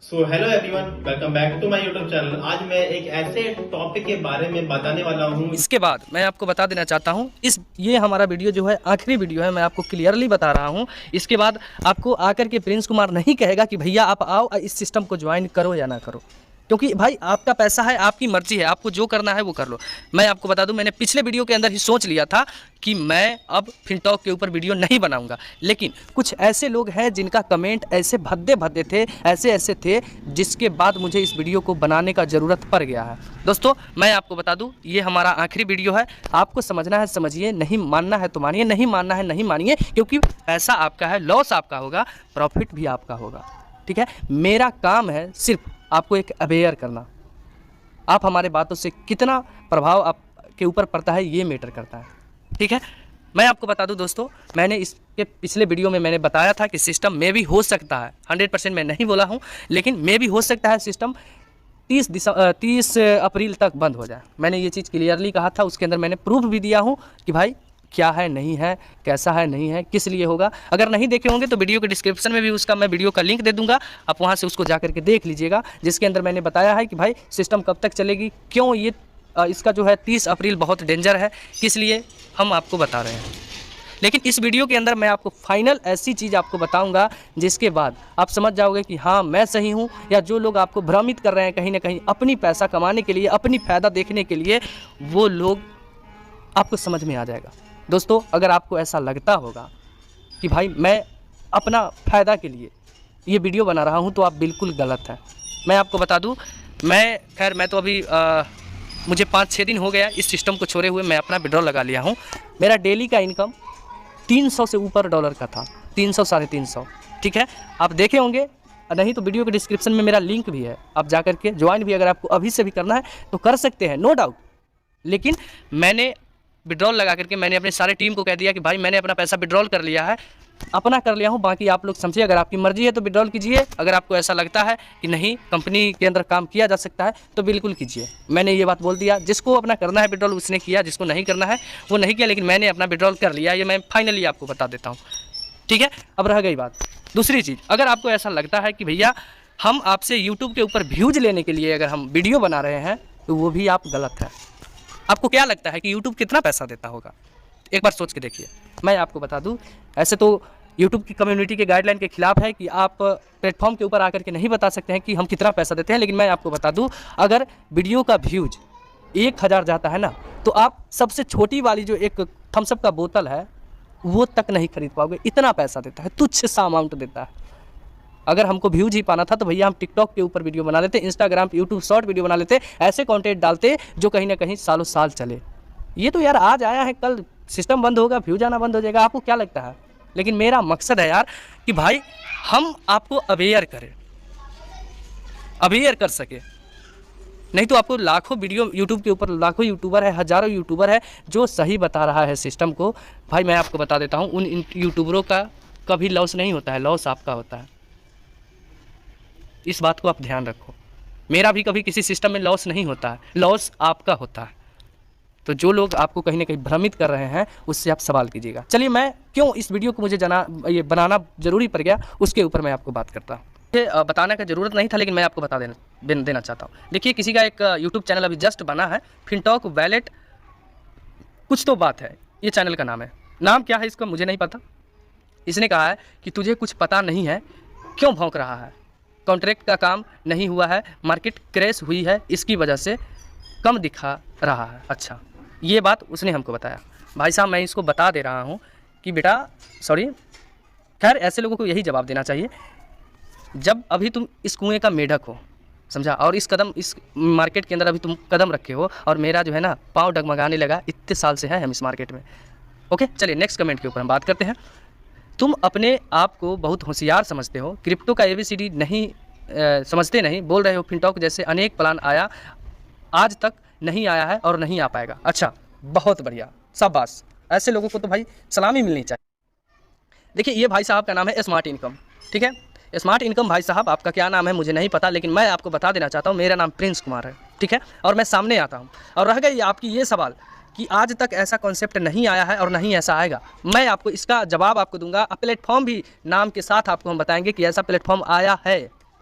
So hello everyone, welcome back to my YouTube channel. आज मैं एक ऐसे टॉपिक के बारे में बताने वाला हूँ। इसके बाद मैं आपको बता देना चाहता हूँ, ये हमारा वीडियो जो है आखिरी वीडियो है। मैं आपको क्लियरली बता रहा हूँ। इसके बाद आपको आकर के प्रिंस कुमार नहीं कहेगा कि भैया आप आओ इस सिस्टम को ज्वाइन करो या ना करो, क्योंकि भाई आपका पैसा है, आपकी मर्जी है, आपको जो करना है वो कर लो। मैं आपको बता दूं, मैंने पिछले वीडियो के अंदर ही सोच लिया था कि मैं अब फिनटॉक के ऊपर वीडियो नहीं बनाऊंगा, लेकिन कुछ ऐसे लोग हैं जिनका कमेंट ऐसे भद्दे भद्दे थे, ऐसे ऐसे थे, जिसके बाद मुझे इस वीडियो को बनाने का ज़रूरत पड़ गया है। दोस्तों मैं आपको बता दूं, ये हमारा आखिरी वीडियो है। आपको समझना है समझिए, नहीं मानना है तो मानिए, नहीं मानना है नहीं मानिए, क्योंकि पैसा आपका है, लॉस आपका होगा, प्रॉफिट भी आपका होगा। ठीक है, मेरा काम है सिर्फ आपको एक अवेयर करना। आप हमारे बातों से कितना प्रभाव आपके ऊपर पड़ता है ये मैटर करता है। ठीक है, मैं आपको बता दूं दोस्तों, मैंने इसके पिछले वीडियो में मैंने बताया था कि सिस्टम में भी हो सकता है, 100% मैं नहीं बोला हूं, लेकिन में भी हो सकता है सिस्टम 30 अप्रैल तक बंद हो जाए। मैंने ये चीज़ क्लियरली कहा था, उसके अंदर मैंने प्रूफ भी दिया हूँ कि भाई क्या है, नहीं है, कैसा है, नहीं है, किस लिए होगा। अगर नहीं देखे होंगे तो वीडियो के डिस्क्रिप्शन में भी उसका मैं वीडियो का लिंक दे दूंगा, आप वहां से उसको जा करके देख लीजिएगा, जिसके अंदर मैंने बताया है कि भाई सिस्टम कब तक चलेगी, क्यों ये इसका जो है 30 अप्रैल बहुत डेंजर है, किस लिए हम आपको बता रहे हैं। लेकिन इस वीडियो के अंदर मैं आपको फाइनल ऐसी चीज़ आपको बताऊंगा जिसके बाद आप समझ जाओगे कि हाँ मैं सही हूँ, या जो लोग आपको भ्रमित कर रहे हैं कहीं ना कहीं अपनी पैसा कमाने के लिए, अपनी फ़ायदा देखने के लिए, वो लोग आपको समझ में आ जाएगा। दोस्तों अगर आपको ऐसा लगता होगा कि भाई मैं अपना फ़ायदा के लिए ये वीडियो बना रहा हूँ, तो आप बिल्कुल गलत है। मैं आपको बता दूँ, मैं तो अभी मुझे 5-6 दिन हो गया इस सिस्टम को छोड़े हुए। मैं अपना विड्रॉल लगा लिया हूँ। मेरा डेली का इनकम 300 से ऊपर डॉलर का था, 300 साढ़े 300। ठीक है, आप देखे होंगे, नहीं तो वीडियो के डिस्क्रिप्शन में मेरा लिंक भी है, आप जा करके ज्वाइन भी अगर आपको अभी से भी करना है तो कर सकते हैं, नो डाउट। लेकिन मैंने विड्रॉल लगा करके मैंने अपने सारे टीम को कह दिया कि भाई मैंने अपना पैसा विड्रॉल कर लिया है, अपना कर लिया हूँ, बाकी आप लोग समझिए। अगर आपकी मर्जी है तो विड्रॉल कीजिए, अगर आपको ऐसा लगता है कि नहीं कंपनी के अंदर काम किया जा सकता है तो बिल्कुल कीजिए। मैंने ये बात बोल दिया, जिसको अपना करना है विड्रॉल उसने किया, जिसको नहीं करना है वो नहीं किया, लेकिन मैंने अपना विड्रॉल कर लिया, ये मैं फाइनली आपको बता देता हूँ। ठीक है, अब रह गई बात दूसरी चीज़। अगर आपको ऐसा लगता है कि भैया हम आपसे यूट्यूब के ऊपर व्यूज़ लेने के लिए अगर हम वीडियो बना रहे हैं, तो वो भी आप गलत है। आपको क्या लगता है कि YouTube कितना पैसा देता होगा? एक बार सोच के देखिए। मैं आपको बता दूं, ऐसे तो YouTube की कम्युनिटी के गाइडलाइन के खिलाफ है कि आप प्लेटफॉर्म के ऊपर आकर के नहीं बता सकते हैं कि हम कितना पैसा देते हैं, लेकिन मैं आपको बता दूं, अगर वीडियो का व्यूज 1000 जाता है ना, तो आप सबसे छोटी वाली जो एक थम्सअप का बोतल है वो तक नहीं खरीद पाओगे, इतना पैसा देता है, तुच्छ सा अमाउंट देता है। अगर हमको व्यूज ही पाना था तो भैया हम टिकटॉक के ऊपर वीडियो बना लेते, इंस्टाग्राम पे, यूट्यूब शॉर्ट वीडियो बना लेते, ऐसे कंटेंट डालते जो कहीं ना कहीं सालों साल चले। ये तो यार आज आया है, कल सिस्टम बंद होगा, व्यूज आना बंद हो जाएगा, आपको क्या लगता है? लेकिन मेरा मकसद है यार कि भाई हम आपको अवेयर करें, अवेयर कर सके। नहीं तो आपको लाखों वीडियो यूट्यूब के ऊपर, लाखों यूट्यूबर है, हज़ारों यूट्यूबर है जो सही बता रहा है सिस्टम को। भाई मैं आपको बता देता हूँ, उन यूट्यूबरों का कभी लॉस नहीं होता है, लॉस आपका होता है। इस बात को आप ध्यान रखो। मेरा भी कभी किसी सिस्टम में लॉस नहीं होता है, लॉस आपका होता है। तो जो लोग आपको कहीं ना कहीं भ्रमित कर रहे हैं उससे आप सवाल कीजिएगा। चलिए, मैं क्यों इस वीडियो को मुझे ये बनाना ज़रूरी पड़ गया उसके ऊपर मैं आपको बात करता हूँ। ये बताने का ज़रूरत नहीं था, लेकिन मैं आपको बता देना चाहता हूँ। देखिए, किसी का एक यूट्यूब चैनल अभी जस्ट बना है, फिनटॉक वैलेट कुछ तो बात है, ये चैनल का नाम है। नाम क्या है इसका मुझे नहीं पता। इसने कहा है कि तुझे कुछ पता नहीं है, क्यों भौंक रहा है, कॉन्ट्रैक्ट का काम नहीं हुआ है, मार्केट क्रैश हुई है, इसकी वजह से कम दिखा रहा है। अच्छा, ये बात उसने हमको बताया। भाई साहब मैं इसको बता दे रहा हूँ कि बेटा सॉरी, खैर ऐसे लोगों को यही जवाब देना चाहिए जब अभी तुम इस कुएं का मेढक हो, समझा, और इस मार्केट के अंदर अभी तुम कदम रखे हो, और मेरा जो है ना पाँव डगमगाने लगा। इतने साल से है हम इस मार्केट में। ओके, चलिए नेक्स्ट कमेंट के ऊपर हम बात करते हैं। तुम अपने आप को बहुत होशियार समझते हो, क्रिप्टो का ABCD नहीं समझते नहीं, बोल रहे हो फिनटॉक जैसे अनेक प्लान आया, आज तक नहीं आया है और नहीं आ पाएगा। अच्छा, बहुत बढ़िया, शाबाश, ऐसे लोगों को तो भाई सलामी मिलनी चाहिए। देखिए, ये भाई साहब का नाम है स्मार्ट इनकम। ठीक है, स्मार्ट इनकम भाई साहब, आपका क्या नाम है मुझे नहीं पता, लेकिन मैं आपको बता देना चाहता हूँ, मेरा नाम प्रिंस कुमार है। ठीक है, और मैं सामने आता हूँ। और रह गई आपकी ये सवाल कि आज तक ऐसा कॉन्सेप्ट नहीं आया है और नहीं ऐसा आएगा, मैं आपको इसका जवाब आपको दूंगा। प्लेटफॉर्म भी नाम के साथ आपको हम बताएंगे कि ऐसा प्लेटफॉर्म आया है।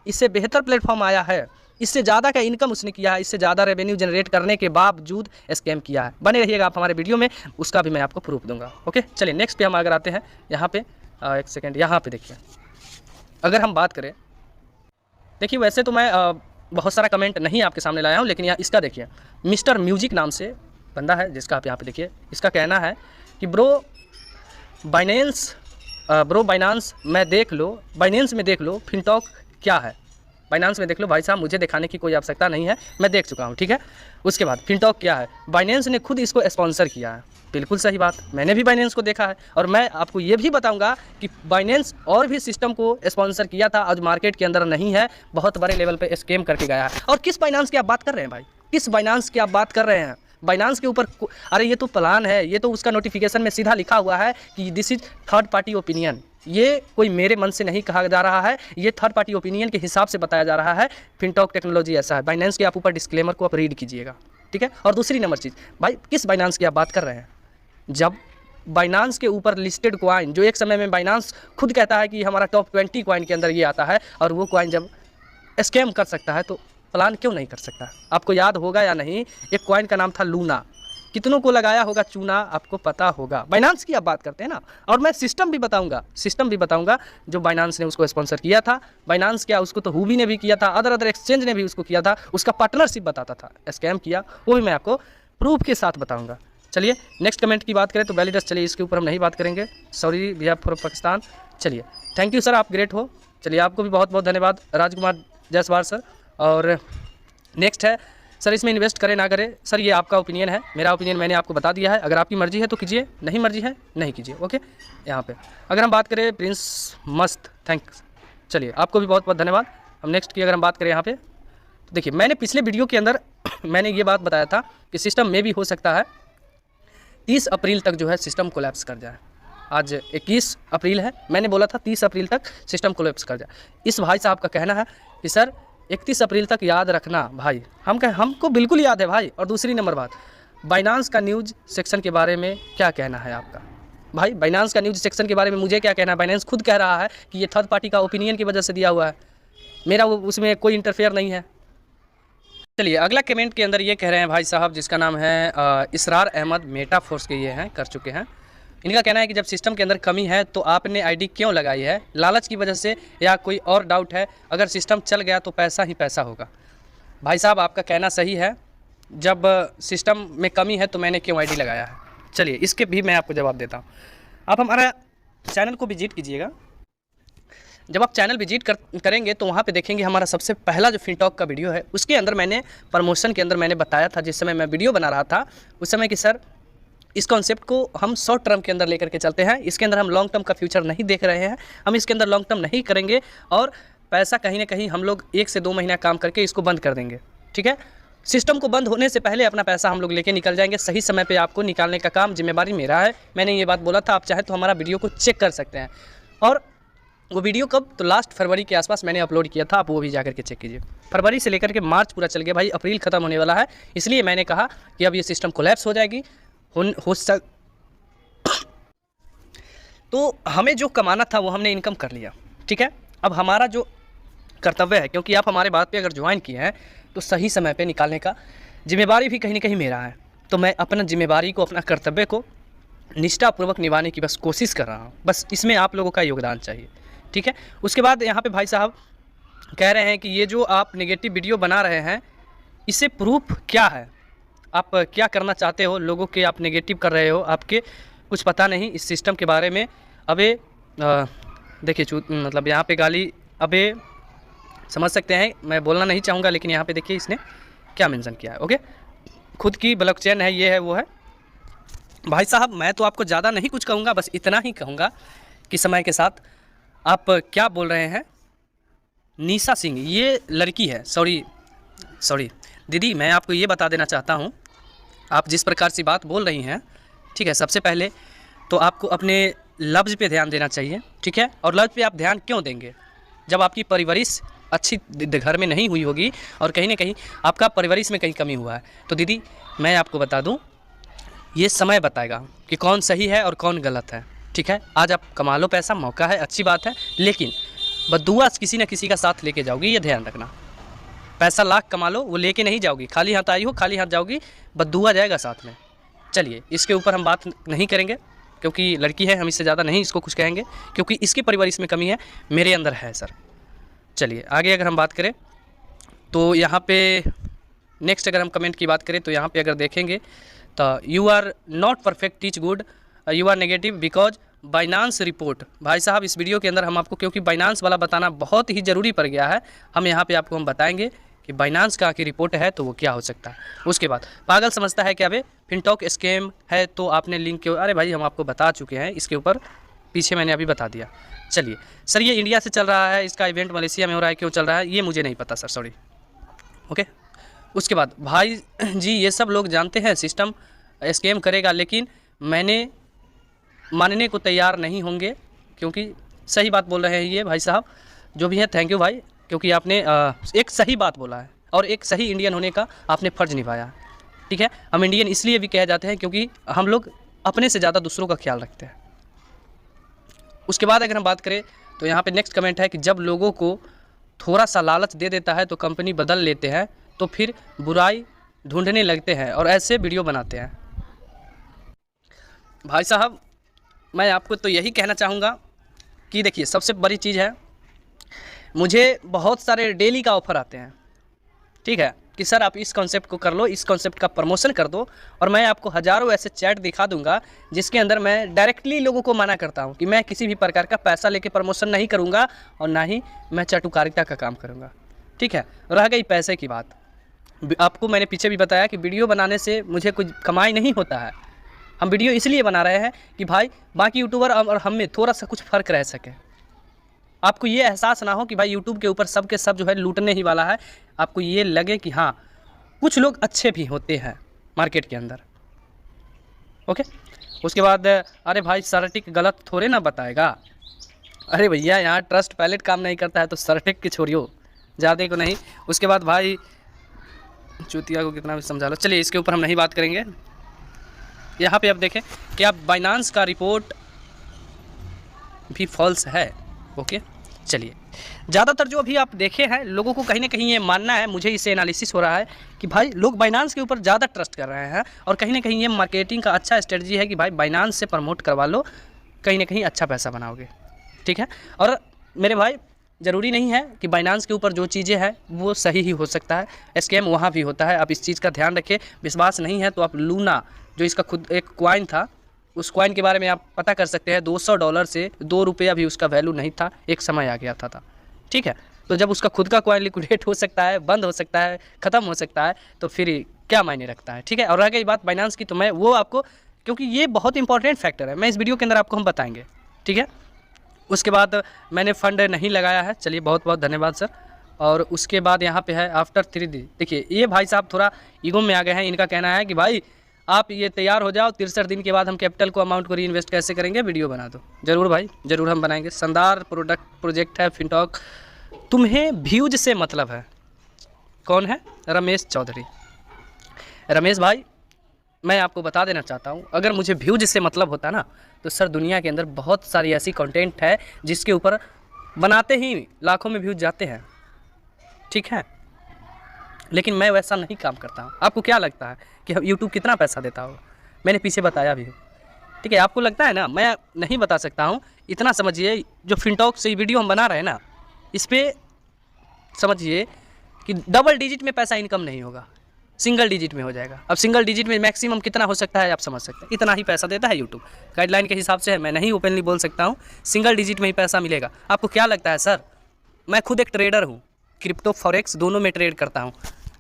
इससे बेहतर प्लेटफॉर्म आया है, इससे ज़्यादा का इनकम उसने किया है, इससे ज़्यादा रेवेन्यू जनरेट करने के बावजूद स्कैम किया है। बने रहिएगा आप हमारे वीडियो में, उसका भी मैं आपको प्रूफ दूंगा। ओके, चलिए नेक्स्ट पे हम अगर आते हैं यहाँ पे, एक सेकेंड, यहाँ पे देखिए, अगर हम बात करें, देखिए वैसे तो मैं बहुत सारा कमेंट नहीं आपके सामने लाया हूँ, लेकिन यहाँ इसका देखिए, मिस्टर म्यूजिक नाम से बंदा है जिसका आप यहाँ पे देखिए, इसका कहना है कि ब्रो बाइनेंस में देख लो फिनटॉक क्या है, बाइनेंस में देख लो। भाई साहब मुझे दिखाने की कोई आवश्यकता नहीं है, मैं देख चुका हूँ, ठीक है। उसके बाद फिनटॉक क्या है, बाइनेंस ने खुद इसको स्पॉन्सर किया है। बिल्कुल सही बात, मैंने भी बाइनेंस को देखा है, और मैं आपको ये भी बताऊंगा कि बाइनेंस और भी सिस्टम को स्पॉन्सर किया था, आज मार्केट के अंदर नहीं है, बहुत बड़े लेवल पे स्कैम करके गया है। और किस बाइनेंस की आप बात कर रहे हैं भाई, किस बाइनेंस की आप बात कर रहे हैं? बाइनेंस के ऊपर अरे ये तो प्लान है, ये तो उसका नोटिफिकेशन में सीधा लिखा हुआ है कि this is third party opinion. ये कोई मेरे मन से नहीं कहा जा रहा है, ये थर्ड पार्टी ओपिनियन के हिसाब से बताया जा रहा है। फिनटॉक टेक्नोलॉजी ऐसा है। बाइनेंस के आप ऊपर डिस्क्लेमर को आप रीड कीजिएगा, ठीक है। और दूसरी नंबर चीज़, भाई किस बाइनेंस की आप बात कर रहे हैं? जब बाइनेंस के ऊपर लिस्टेड कॉइन, जो एक समय में बाइनेंस खुद कहता है कि हमारा टॉप 20 कॉइन के अंदर ये आता है, और वो कॉइन जब स्कैम कर सकता है तो प्लान क्यों नहीं कर सकता? आपको याद होगा या नहीं, एक कॉइन का नाम था लूना, कितनों को लगाया होगा चूना, आपको पता होगा। बाइनेंस की आप बात करते हैं ना, और मैं सिस्टम भी बताऊंगा जो बाइनेंस ने उसको स्पॉन्सर किया था। बाइनेंस क्या, उसको तो हुबी ने भी किया था, अदर एक्सचेंज ने भी उसको किया था, उसका पार्टनरशिप बताता था, स्कैम किया, वो भी मैं आपको प्रूफ के साथ बताऊंगा। चलिए नेक्स्ट कमेंट की बात करें तो वैलिडस, चलिए इसके ऊपर हम नहीं बात करेंगे, सॉरी भैया फॉर पाकिस्तान। चलिए थैंक यू सर, आप ग्रेट हो। चलिए आपको भी बहुत बहुत धन्यवाद राजकुमार जायसवाल सर। और नेक्स्ट है सर, इसमें इन्वेस्ट करें ना करें, सर ये आपका ओपिनियन है, मेरा ओपिनियन मैंने आपको बता दिया है। अगर आपकी मर्जी है तो कीजिए, नहीं मर्जी है नहीं कीजिए। ओके, यहाँ पे अगर हम बात करें प्रिंस मस्त, थैंक्स। चलिए आपको भी बहुत बहुत धन्यवाद। हम नेक्स्ट की अगर हम बात करें यहाँ पे, तो देखिए मैंने पिछले वीडियो के अंदर मैंने ये बात बताया था कि सिस्टम में भी हो सकता है 30 अप्रैल तक जो है सिस्टम कोलैप्स कर जाए। आज 21 अप्रैल है, मैंने बोला था 30 अप्रैल तक सिस्टम कोलैप्स कर जाए। इस भाई साहब का कहना है कि सर 31 अप्रैल तक याद रखना भाई। हमको बिल्कुल याद है भाई। और दूसरी नंबर बात, बाइनेंस का न्यूज़ सेक्शन के बारे में क्या कहना है आपका? भाई बाइनेंस का न्यूज़ सेक्शन के बारे में मुझे क्या कहना है? बाइनेंस खुद कह रहा है कि ये थर्ड पार्टी का ओपिनियन की वजह से दिया हुआ है, मेरा उसमें कोई इंटरफेयर नहीं है। चलिए अगला कमेंट के अंदर ये कह रहे हैं भाई साहब, जिसका नाम है इसरार अहमद, मेटाफोर्स के ये हैं, कर चुके हैं। इनका कहना है कि जब सिस्टम के अंदर कमी है तो आपने आईडी क्यों लगाई है? लालच की वजह से या कोई और डाउट है? अगर सिस्टम चल गया तो पैसा ही पैसा होगा। भाई साहब आपका कहना सही है, जब सिस्टम में कमी है तो मैंने क्यों आईडी लगाया है। चलिए इसके भी मैं आपको जवाब देता हूँ। आप हमारा चैनल को विजिट कीजिएगा। जब आप चैनल विजिट करेंगे तो वहाँ पे देखेंगे हमारा सबसे पहला जो फिनटॉक का वीडियो है, उसके अंदर मैंने प्रमोशन के अंदर मैंने बताया था, जिस समय मैं वीडियो बना रहा था उस समय कि सर इस कॉन्सेप्ट को हम शॉर्ट टर्म के अंदर लेकर के चलते हैं, इसके अंदर हम लॉन्ग टर्म का फ्यूचर नहीं देख रहे हैं, हम इसके अंदर लॉन्ग टर्म नहीं करेंगे और पैसा कहीं ना कहीं हम लोग 1 से 2 महीना काम करके इसको बंद कर देंगे। ठीक है, सिस्टम को बंद होने से पहले अपना पैसा हम लोग लेके निकल जाएंगे। सही समय पे आपको निकालने का काम जिम्मेवारी मेरा है। मैंने ये बात बोला था, आप चाहे तो हमारा वीडियो को चेक कर सकते हैं। और वो वीडियो कब, तो लास्ट फरवरी के आसपास मैंने अपलोड किया था, आप वो भी जाकर के चेक कीजिए। फरवरी से लेकर के मार्च पूरा चल गया भाई, अप्रैल ख़त्म होने वाला है, इसलिए मैंने कहा कि अब ये सिस्टम कोलैप्स हो जाएगी। तो हमें जो कमाना था वो हमने इनकम कर लिया। ठीक है, अब हमारा जो कर्तव्य है, क्योंकि आप हमारे बात पे अगर ज्वाइन किए हैं तो सही समय पे निकालने का जिम्मेवारी भी कहीं ना कहीं मेरा है। तो मैं अपना जिम्मेवारी को, अपना कर्तव्य को निष्ठापूर्वक निभाने की बस कोशिश कर रहा हूँ। बस इसमें आप लोगों का योगदान चाहिए। ठीक है, उसके बाद यहाँ पे भाई साहब कह रहे हैं कि ये जो आप नेगेटिव वीडियो बना रहे हैं इससे प्रूफ क्या है? आप क्या करना चाहते हो? लोगों के आप नेगेटिव कर रहे हो, आपके कुछ पता नहीं इस सिस्टम के बारे में। अबे देखिए मतलब यहाँ पे गाली अबे समझ सकते हैं, मैं बोलना नहीं चाहूँगा, लेकिन यहाँ पे देखिए इसने क्या मेंशन किया है। ओके, खुद की ब्लॉकचेन है, ये है वो है। भाई साहब मैं तो आपको ज़्यादा नहीं कुछ कहूँगा, बस इतना ही कहूँगा कि समय के साथ आप क्या बोल रहे हैं। निशा सिंह ये लड़की है, सॉरी दीदी, मैं आपको ये बता देना चाहता हूँ, आप जिस प्रकार से बात बोल रही हैं, ठीक है, सबसे पहले तो आपको अपने लफ्ज़ पे ध्यान देना चाहिए। ठीक है, और लफ्ज़ पे आप ध्यान क्यों देंगे? जब आपकी परवरिश अच्छी घर में नहीं हुई होगी और कहीं ना कहीं आपका परवरिश में कहीं कमी हुआ है, तो दीदी मैं आपको बता दूं, ये समय बताएगा कि कौन सही है और कौन गलत है। ठीक है, आज आप कमा लो पैसा, मौका है, अच्छी बात है, लेकिन बद्दुआ किसी न किसी का साथ लेके जाओगी, ये ध्यान रखना। पैसा लाख कमा लो, वो लेके नहीं जाओगी, खाली हाथ आई हो खाली हाथ जाओगी, बद्दुआ जाएगा साथ में। चलिए इसके ऊपर हम बात नहीं करेंगे क्योंकि लड़की है, हम इससे ज़्यादा नहीं इसको कुछ कहेंगे क्योंकि इसकी परवरिश में कमी है, मेरे अंदर है सर। चलिए आगे अगर हम बात करें तो यहाँ पे नेक्स्ट अगर हम कमेंट की बात करें तो यहाँ पे अगर देखेंगे तो you are not perfect teach good, you are negative because Binance report. भाई साहब इस वीडियो के अंदर हम आपको, क्योंकि बाइनांस वाला बताना बहुत ही ज़रूरी पड़ गया है, हम यहाँ पे आपको हम बताएंगे कि बाइनांस का आखिर रिपोर्ट है तो वो क्या हो सकता है। उसके बाद पागल समझता है क्या बे फिनटॉक स्कैम है तो आपने लिंक क्यों, अरे भाई हम आपको बता चुके हैं, इसके ऊपर पीछे मैंने अभी बता दिया। चलिए सर ये इंडिया से चल रहा है, इसका इवेंट मलेशिया में हो रहा है, क्यों चल रहा है ये मुझे नहीं पता सर, सॉरी। ओके उसके बाद भाई जी ये सब लोग जानते हैं सिस्टम स्कैम करेगा, लेकिन मैंने मानने को तैयार नहीं होंगे, क्योंकि सही बात बोल रहे हैं ये भाई साहब जो भी हैं, थैंक यू भाई, क्योंकि आपने एक सही बात बोला है और एक सही इंडियन होने का आपने फ़र्ज़ निभाया है। ठीक है, हम इंडियन इसलिए भी कहे जाते हैं क्योंकि हम लोग अपने से ज़्यादा दूसरों का ख्याल रखते हैं। उसके बाद अगर हम बात करें तो यहाँ पे नेक्स्ट कमेंट है कि जब लोगों को थोड़ा सा लालच दे देता है तो कंपनी बदल लेते हैं, तो फिर बुराई ढूंढने लगते हैं और ऐसे वीडियो बनाते हैं। भाई साहब मैं आपको तो यही कहना चाहूँगा कि देखिए सबसे बड़ी चीज़ है, मुझे बहुत सारे डेली का ऑफ़र आते हैं, ठीक है, कि सर आप इस कॉन्सेप्ट को कर लो, इस कॉन्सेप्ट का प्रमोशन कर दो, और मैं आपको हज़ारों ऐसे चैट दिखा दूंगा जिसके अंदर मैं डायरेक्टली लोगों को मना करता हूं कि मैं किसी भी प्रकार का पैसा लेके प्रमोशन नहीं करूंगा और ना ही मैं चाटुकारिता का काम करूंगा। ठीक है, रह गई पैसे की बात, आपको मैंने पीछे भी बताया कि वीडियो बनाने से मुझे कुछ कमाई नहीं होता है, हम वीडियो इसलिए बना रहे हैं कि भाई बाकी यूट्यूबर और हम में थोड़ा सा कुछ फ़र्क रह सके, आपको ये एहसास ना हो कि भाई यूट्यूब के ऊपर सब के सब जो है लूटने ही वाला है, आपको ये लगे कि हाँ कुछ लोग अच्छे भी होते हैं मार्केट के अंदर। ओके उसके बाद अरे भाई सरटिक गलत थोड़े ना बताएगा, अरे भैया यहाँ ट्रस्ट पैलेट काम नहीं करता है तो सरटिक के छोड़ियो, ज़्यादा को नहीं। उसके बाद भाई चूतिया को कितना भी समझा लो, चलिए इसके ऊपर हम नहीं बात करेंगे। यहाँ पे अब देखें कि आप बाइनांस का रिपोर्ट भी फॉल्स है। ओके चलिए ज़्यादातर जो अभी आप देखे हैं लोगों को कहीं ना कहीं ये मानना है, मुझे इससे एनालिसिस हो रहा है कि भाई लोग बाइनांस के ऊपर ज़्यादा ट्रस्ट कर रहे हैं और कहीं ना कहीं ये मार्केटिंग का अच्छा स्ट्रेटजी है कि भाई बाइनांस से प्रमोट करवा लो, कहीं ना कहीं अच्छा पैसा बनाओगे। ठीक है, और मेरे भाई ज़रूरी नहीं है कि बाइनांस के ऊपर जो चीज़ें हैं वो सही ही हो सकता है, स्कैम वहाँ भी होता है, आप इस चीज़ का ध्यान रखें। विश्वास नहीं है तो आप लूना जो इसका खुद एक कॉइन था, उस कॉइन के बारे में आप पता कर सकते हैं, $200 से 2 रुपया भी उसका वैल्यू नहीं था, एक समय आ गया था। ठीक है, तो जब उसका खुद का कॉइन लिक्विडेट हो सकता है, बंद हो सकता है, ख़त्म हो सकता है, तो फिर क्या मायने रखता है। ठीक है, और रह गई बात बाइनांस की, तो मैं वो आपको, क्योंकि ये बहुत इंपॉर्टेंट फैक्टर है, मैं इस वीडियो के अंदर आपको हम बताएंगे। ठीक है, उसके बाद मैंने फ़ंड नहीं लगाया है, चलिए बहुत बहुत धन्यवाद सर। और उसके बाद यहाँ पे है आफ्टर 3 दिन, देखिए ये भाई साहब थोड़ा ईगो में आ गए हैं, इनका कहना है कि भाई आप ये तैयार हो जाओ, 63 दिन के बाद हम कैपिटल को अमाउंट को री इन्वेस्ट कैसे करेंगे वीडियो बना दो। ज़रूर भाई ज़रूर हम बनाएंगे, शानदार प्रोजेक्ट है फिनटॉक, तुम्हें व्यूज से मतलब है। कौन है? रमेश चौधरी। रमेश भाई मैं आपको बता देना चाहता हूँ, अगर मुझे व्यूज से मतलब होता ना तो सर दुनिया के अंदर बहुत सारी ऐसी कंटेंट है जिसके ऊपर बनाते ही लाखों में व्यूज जाते हैं। ठीक है, लेकिन मैं वैसा नहीं काम करता हूँ। आपको क्या लगता है कि यूट्यूब कितना पैसा देता होगा? मैंने पीछे बताया भी। ठीक है, आपको लगता है ना मैं नहीं बता सकता हूँ, इतना समझिए जो फिनटॉक से वीडियो हम बना रहे हैं ना, इस पर समझिए कि डबल डिजिट में पैसा इनकम नहीं होगा, सिंगल डिजिट में हो जाएगा। अब सिंगल डिजिट में मैक्सिमम कितना हो सकता है आप समझ सकते हैं, इतना ही पैसा देता है यूट्यूब, गाइडलाइन के हिसाब से है, मैं नहीं ओपनली बोल सकता हूँ, सिंगल डिजिट में ही पैसा मिलेगा। आपको क्या लगता है सर? मैं खुद एक ट्रेडर हूँ, क्रिप्टो फॉरेक्स दोनों में ट्रेड करता हूँ।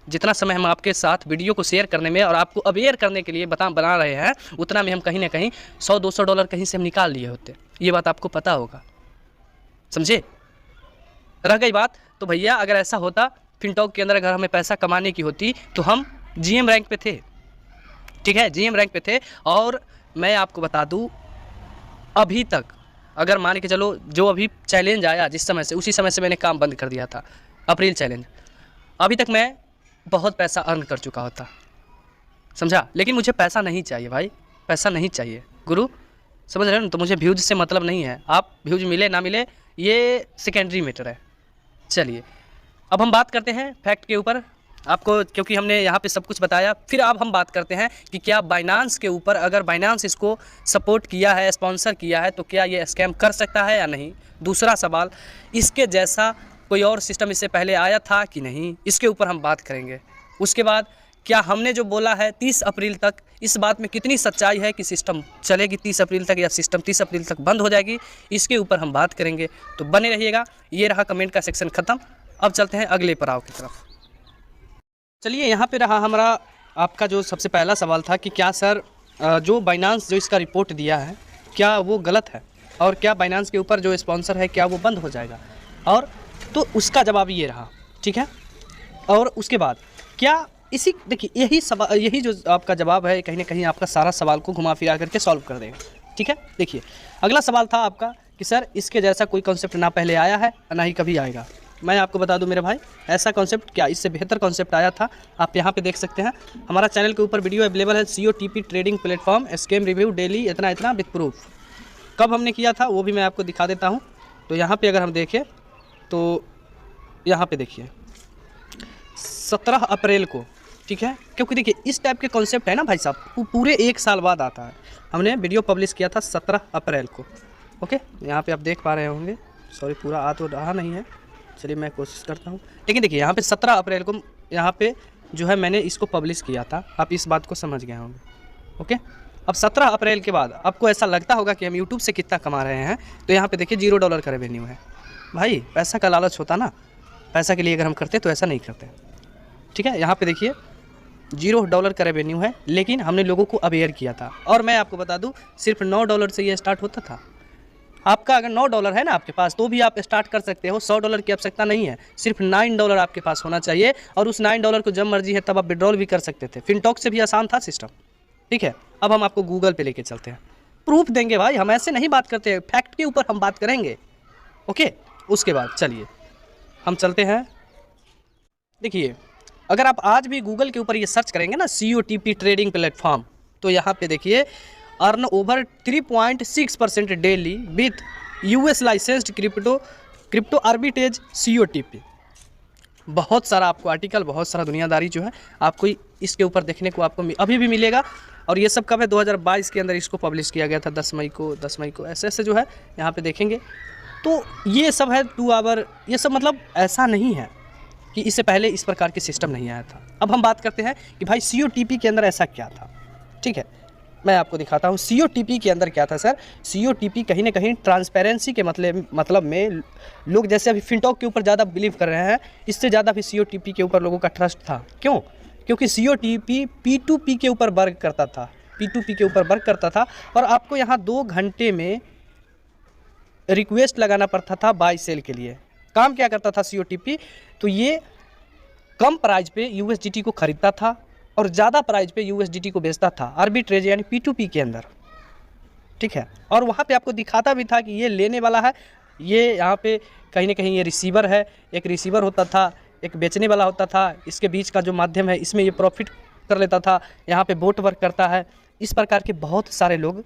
जितना समय हम आपके साथ वीडियो को शेयर करने में और आपको अवेयर करने के लिए बना रहे हैं, उतना में हम कहीं ना कहीं $100-200 कहीं से हम निकाल लिए होते, ये बात आपको पता होगा, समझे? रह गई बात, तो भैया अगर ऐसा होता फिनटॉक के अंदर अगर हमें पैसा कमाने की होती तो हम GM रैंक पे थे। ठीक है, GM रैंक पे थे। और मैं आपको बता दूँ अभी तक अगर मान के चलो जो अभी चैलेंज आया जिस समय से, उसी समय से मैंने काम बंद कर दिया था, अप्रैल चैलेंज, अभी तक मैं बहुत पैसा अर्न कर चुका होता, समझा? लेकिन मुझे पैसा नहीं चाहिए भाई, पैसा नहीं चाहिए गुरु, समझ रहे हो ना? तो मुझे व्यूज से मतलब नहीं है, आप व्यूज मिले ना मिले ये सेकेंडरी मैटर है। चलिए अब हम बात करते हैं फैक्ट के ऊपर आपको, क्योंकि हमने यहाँ पे सब कुछ बताया। फिर अब हम बात करते हैं कि क्या बाइनांस के ऊपर, अगर बाइनांस इसको सपोर्ट किया है, स्पॉन्सर किया है, तो क्या ये स्कैम कर सकता है या नहीं। दूसरा सवाल, इसके जैसा कोई और सिस्टम इससे पहले आया था कि नहीं, इसके ऊपर हम बात करेंगे। उसके बाद क्या हमने जो बोला है 30 अप्रैल तक, इस बात में कितनी सच्चाई है कि सिस्टम चलेगी 30 अप्रैल तक या सिस्टम 30 अप्रैल तक बंद हो जाएगी, इसके ऊपर हम बात करेंगे। तो बने रहिएगा। ये रहा कमेंट का सेक्शन ख़त्म। अब चलते हैं अगले पड़ाव की तरफ। चलिए यहाँ पे रहा हमारा आपका जो सबसे पहला सवाल था कि क्या सर जो बाइनांस जो इसका रिपोर्ट दिया है क्या वो गलत है, और क्या बाइनांस के ऊपर जो स्पॉन्सर है क्या वो बंद हो जाएगा, और तो उसका जवाब ये रहा, ठीक है। और उसके बाद क्या इसी, देखिए यही जो आपका जवाब है कहीं ना कहीं आपका सारा सवाल को घुमा फिरा करके सॉल्व कर देगा, ठीक है। देखिए अगला सवाल था आपका कि सर इसके जैसा कोई कॉन्सेप्ट ना पहले आया है ना ही कभी आएगा। मैं आपको बता दूं मेरे भाई, ऐसा कॉन्सेप्ट क्या, इससे बेहतर कॉन्सेप्ट आया था। आप यहाँ पे देख सकते हैं हमारा चैनल के ऊपर वीडियो अवेलेबल है, COTP trading platform scam review daily इतना विद प्रूफ। कब हमने किया था वो भी मैं आपको दिखा देता हूँ। तो यहाँ पे अगर हम देखें तो यहाँ पे देखिए 17 अप्रैल को, ठीक है। क्योंकि देखिए इस टाइप के कॉन्सेप्ट है ना भाई साहब, वो पूरे 1 साल बाद आता है। हमने वीडियो पब्लिश किया था 17 अप्रैल को, ओके। यहाँ पे आप देख पा रहे होंगे, सॉरी पूरा आ तो रहा नहीं है, चलिए मैं कोशिश करता हूँ। लेकिन देखिए यहाँ पे 17 अप्रैल को यहाँ पे जो है मैंने इसको पब्लिश किया था, आप इस बात को समझ गए होंगे, ओके। अब 17 अप्रैल के बाद आपको ऐसा लगता होगा कि हम यूट्यूब से कितना कमा रहे हैं, तो यहाँ पे देखिए $0 का रेवेन्यू है। भाई पैसा का लालच होता ना, पैसा के लिए अगर हम करते तो ऐसा नहीं करते, ठीक है। यहाँ पे देखिए $0 का रेवेन्यू है, लेकिन हमने लोगों को अवेयर किया था। और मैं आपको बता दूँ सिर्फ $9 से ये स्टार्ट होता था। आपका अगर $9 है ना आपके पास, तो भी आप स्टार्ट कर सकते हो। $100 की आवश्यकता नहीं है, सिर्फ $9 आपके पास होना चाहिए। और उस $9 को जब मर्जी है तब आप विड्रॉल भी कर सकते थे। फिनटॉक से भी आसान था सिस्टम, ठीक है। अब हम आपको गूगल पे लेके चलते हैं, प्रूफ देंगे भाई, हम ऐसे नहीं बात करते हैं, फैक्ट के ऊपर हम बात करेंगे, ओके। उसके बाद चलिए हम चलते हैं। देखिए अगर आप आज भी गूगल के ऊपर ये सर्च करेंगे ना COTP ट्रेडिंग प्लेटफॉर्म, तो यहाँ पे देखिए earn over 3.6% daily with US licensed crypto arbitrage COTP। बहुत सारा आपको आर्टिकल, बहुत सारा दुनियादारी जो है आपको इसके ऊपर देखने को आपको अभी भी मिलेगा। और ये सब कब है, 2022 के अंदर इसको पब्लिश किया गया था, 10 मई को ऐसे ऐसे जो है यहाँ पे देखेंगे। तो ये सब है 2 आवर, ये सब मतलब ऐसा नहीं है कि इससे पहले इस प्रकार के सिस्टम नहीं आया था। अब हम बात करते हैं कि भाई COTP के अंदर ऐसा क्या था, ठीक है। मैं आपको दिखाता हूँ COTP के अंदर क्या था सर। COTP कहीं ना कहीं ट्रांसपेरेंसी के मतलब में लोग जैसे अभी फिनटॉक के ऊपर ज़्यादा बिलीव कर रहे हैं, इससे ज़्यादा भी COTP के ऊपर लोगों का ट्रस्ट था। क्यों? क्योंकि COTP P2P के ऊपर वर्क करता था, P2P के ऊपर वर्क करता था। और आपको यहाँ 2 घंटे में रिक्वेस्ट लगाना पड़ता था बाय सेल के लिए। काम क्या करता था COTP, तो ये कम प्राइस पे USDT को खरीदता था और ज़्यादा प्राइस पे USDT को बेचता था, आर्बिट्रेज यानी P2P के अंदर, ठीक है। और वहाँ पे आपको दिखाता भी था कि ये लेने वाला है, ये यहाँ पे कहीं ना कहीं ये रिसीवर है, एक रिसीवर होता था, एक बेचने वाला होता था। इसके बीच का जो माध्यम है इसमें ये प्रॉफिट कर लेता था, यहाँ पे बोट वर्क करता है। इस प्रकार के बहुत सारे लोग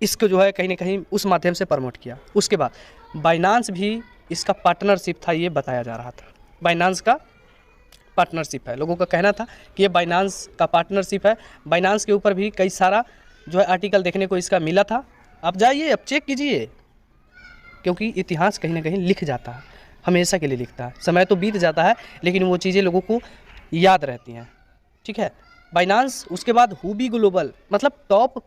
इसको जो है कहीं ना कहीं उस माध्यम से प्रमोट किया। उसके बाद बाइनांस भी इसका पार्टनरशिप था, ये बताया जा रहा था बाइनांस का पार्टनरशिप है। लोगों का कहना था कि ये बाइनांस का पार्टनरशिप है। बाइनांस के ऊपर भी कई सारा जो है आर्टिकल देखने को इसका मिला था। आप जाइए, अब चेक कीजिए, क्योंकि इतिहास कहीं ना कहीं लिख जाता है, हमेशा के लिए लिखता है। समय तो बीत जाता है लेकिन वो चीज़ें लोगों को याद रहती हैं, ठीक है। बाइनांस, उसके बाद हुबी ग्लोबल, मतलब टॉप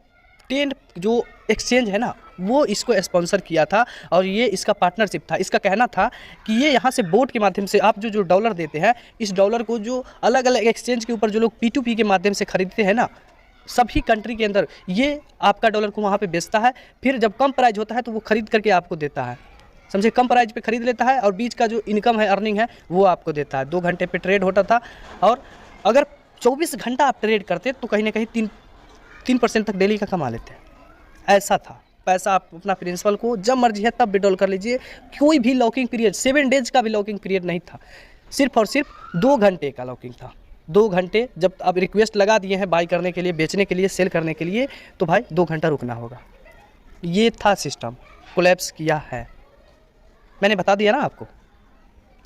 10 जो एक्सचेंज है ना, वो इसको स्पॉन्सर किया था और ये इसका पार्टनरशिप था। इसका कहना था कि ये यहाँ से बोट के माध्यम से आप जो डॉलर देते हैं, इस डॉलर को जो अलग अलग एक्सचेंज के ऊपर जो लोग P2P के माध्यम से खरीदते हैं ना, सभी कंट्री के अंदर, ये आपका डॉलर को वहाँ पे बेचता है। फिर जब कम प्राइस होता है तो वो खरीद करके आपको देता है, समझे, कम प्राइस पे खरीद लेता है और बीच का जो इनकम है, अर्निंग है, वो आपको देता है। 2 घंटे पे ट्रेड होता था और अगर 24 घंटा आप ट्रेड करते तो कहीं ना कहीं 3% तक डेली का कमा लेते हैं। ऐसा था। पैसा आप अपना प्रिंसिपल को जब मर्जी है तब विड्रॉल कर लीजिए। कोई भी लॉकिंग पीरियड, 7 डेज का भी लॉकिंग पीरियड नहीं था, सिर्फ और सिर्फ 2 घंटे का लॉकिंग था। 2 घंटे जब आप रिक्वेस्ट लगा दिए हैं बाई करने के लिए, बेचने के लिए, सेल करने के लिए, तो भाई 2 घंटा रुकना होगा। ये था सिस्टम, कोलैप्स किया है, मैंने बता दिया ना आपको।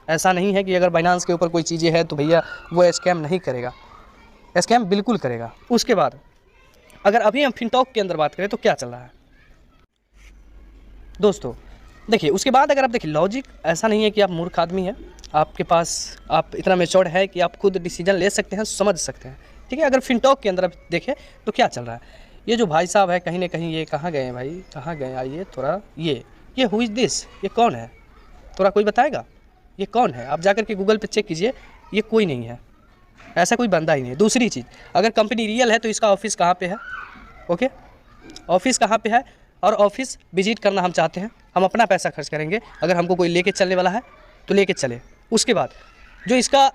ऐसा नहीं है कि अगर बाइनांस के ऊपर कोई चीज़ें है तो भैया वो स्कैम नहीं करेगा, स्कैम बिल्कुल करेगा। उसके बाद अगर अभी हम फिनटॉक के अंदर बात करें तो क्या चल रहा है दोस्तों, देखिए उसके बाद अगर आप देखिए लॉजिक ऐसा नहीं है कि आप मूर्ख आदमी हैं, आपके पास आप इतना मेच्योर्ड है कि आप खुद डिसीजन ले सकते हैं, समझ सकते हैं, ठीक है। अगर फिनटॉक के अंदर आप देखें तो क्या चल रहा है, ये जो भाई साहब है कहीं ना कहीं ये कहाँ गए हैं भाई, कहाँ गए, आइए थोड़ा, ये हु इज़ दिस, ये कौन है, थोड़ा कोई बताएगा ये कौन है? आप जाकर के गूगल पे चेक कीजिए, ये कोई नहीं है, ऐसा कोई बंदा ही नहीं है। दूसरी चीज़, अगर कंपनी रियल है तो इसका ऑफिस कहाँ पे है, ओके, ऑफिस कहाँ पे है, और ऑफिस विजिट करना हम चाहते हैं, हम अपना पैसा खर्च करेंगे, अगर हमको कोई लेके चलने वाला है तो लेके चले। उसके बाद जो इसका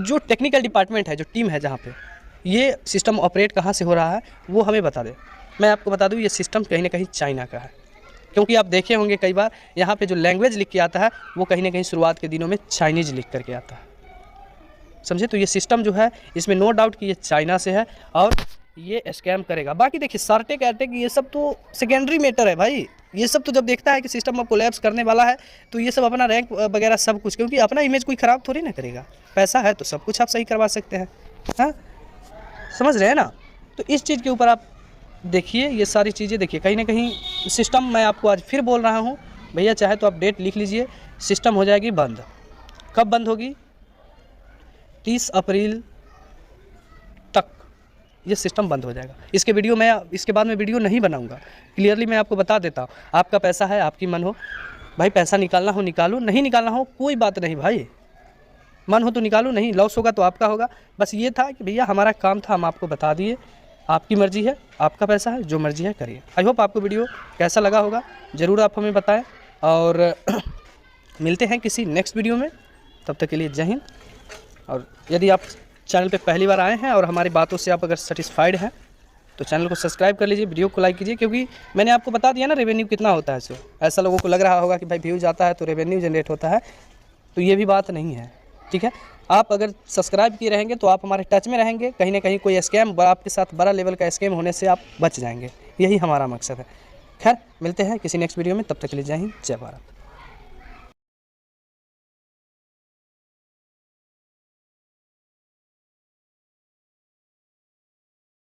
जो टेक्निकल डिपार्टमेंट है, जो टीम है जहाँ पे ये सिस्टम ऑपरेट कहाँ से हो रहा है वो हमें बता दे। मैं आपको बता दूँ ये सिस्टम कहीं ना कहीं चाइना का है, क्योंकि आप देखे होंगे कई बार यहाँ पे जो लैंग्वेज लिख के आता है वो कहीं ना कहीं शुरुआत के दिनों में चाइनीज़ लिख करके आता है, समझे। तो ये सिस्टम जो है इसमें नो डाउट कि ये चाइना से है और ये स्कैम करेगा। बाकी देखिए सार्टेक एयरटेक ये सब तो सेकेंडरी मैटर है भाई, ये सब तो जब देखता है कि सिस्टम अब कोलैप्स करने वाला है तो ये सब अपना रैंक वगैरह सब कुछ, क्योंकि अपना इमेज कोई ख़राब थोड़ी ना करेगा, पैसा है तो सब कुछ आप सही करवा सकते हैं, हाँ समझ रहे हैं ना। तो इस चीज़ के ऊपर आप देखिए, ये सारी चीज़ें देखिए, कहीं ना कहीं सिस्टम, मैं आपको आज फिर बोल रहा हूँ भैया, चाहे तो आप डेट लिख लीजिए, सिस्टम हो जाएगी बंद। कब बंद होगी? 30 अप्रैल तक ये सिस्टम बंद हो जाएगा। इसके वीडियो मैं इसके बाद में वीडियो नहीं बनाऊंगा, क्लियरली मैं आपको बता देता हूँ। आपका पैसा है, आपकी मन हो भाई, पैसा निकालना हो निकालो, नहीं निकालना हो कोई बात नहीं भाई, मन हो तो निकालो, नहीं लॉस होगा तो आपका होगा। बस ये था कि भैया हमारा काम था, हम आपको बता दिए, आपकी मर्ज़ी है, आपका पैसा है, जो मर्ज़ी है करिए। आई होप आपको वीडियो कैसा लगा होगा, ज़रूर आप हमें बताएं और मिलते हैं किसी नेक्स्ट वीडियो में, तब तक के लिए जय हिंद। और यदि आप चैनल पे पहली बार आए हैं और हमारी बातों से आप अगर सेटिस्फाइड हैं तो चैनल को सब्सक्राइब कर लीजिए, वीडियो को लाइक कीजिए, क्योंकि मैंने आपको बता दिया ना रेवेन्यू कितना होता है। सो ऐसा लोगों को लग रहा होगा कि भाई व्यूज़ आता है तो रेवेन्यू जनरेट होता है, तो ये भी बात नहीं है, ठीक है। आप अगर सब्सक्राइब किए रहेंगे तो आप हमारे टच में रहेंगे, कहीं ना कहीं कोई स्कैम आपके साथ बड़ा लेवल का स्कैम होने से आप बच जाएंगे, यही हमारा मकसद है। खैर मिलते हैं किसी नेक्स्ट वीडियो में, तब तक के लिए जय हिंद, जय भारत।